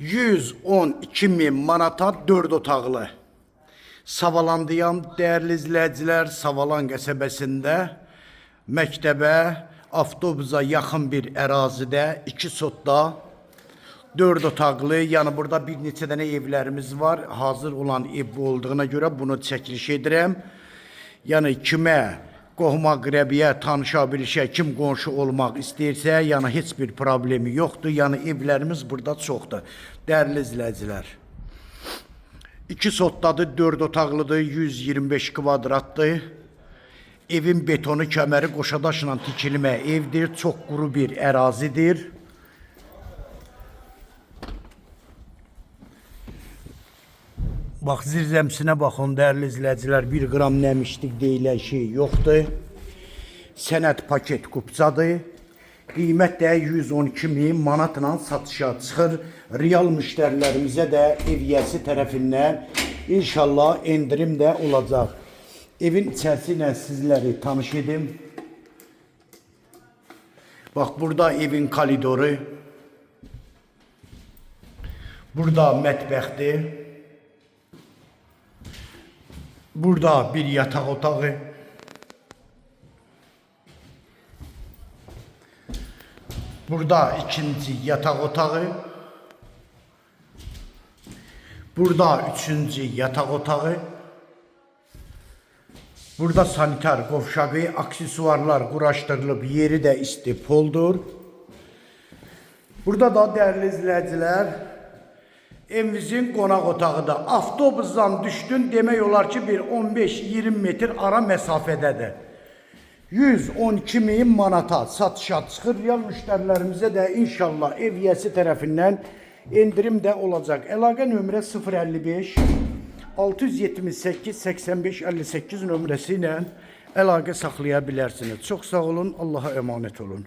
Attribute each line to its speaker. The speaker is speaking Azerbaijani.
Speaker 1: 112 min manata 4 otaqlı. Savalandıyam değerli izləyicilər, Savalan qəsəbəsində məktəbə, avtobusa yaxın bir ərazidə 2 sotda 4 otaqlı, yəni burada bir neçə dənə evlərimiz var. Hazır olan ev bu olduğuna görə bunu çəkiliş edirəm. Yəni kimə qohuma qrəbiyə tanışa bilişə, kim qonşu olmaq istəyirsə, yəni heç bir problemi yoxdur. Yəni evlərimiz burada çoxdur. Dəyərli izləyicilər. 2 sotdadır, 4 otaqlıdır, 125 kvadratdır. Evin betonu kəməri qoşadaşla tikilmə evdir, çox quru bir ərazidir. Bax, zirzəmsinə baxın, dəyərli izləyicilər, 1 qram nəmişlik deyilən şey yoxdur. Sənəd paket kupçadır. Qiymət də 112 min manatla satışa çıxır. Real müştərilərimizə də eviyyəsi tərəfindən inşallah endirim də olacaq. Evin içərisi ilə sizləri tanış edim. Bax, burada evin koridoru. Burada mətbəxdir. Burada bir yataq otağı. Burada ikinci yataq otağı. Burada üçüncü yataq otağı. Burada sanitar qovşağı, aksesuarlar quraşdırılıb, yeri də isti poldur. Burada da dəyərli izləyicilər, evimizin qonaq otağıdır. Avtobusdan düşdün, demək olar ki, bir 15-20 metr ara məsafədədir. 112 min manata satışa çıxır. Real müştərilərimizə də inşallah eviyyəsi tərəfindən endirim də olacaq. Əlaqə nömrə 055 678 85 58 nömrəsi ilə əlaqə saxlaya bilərsiniz. Çox sağ olun, Allaha əmanət olun.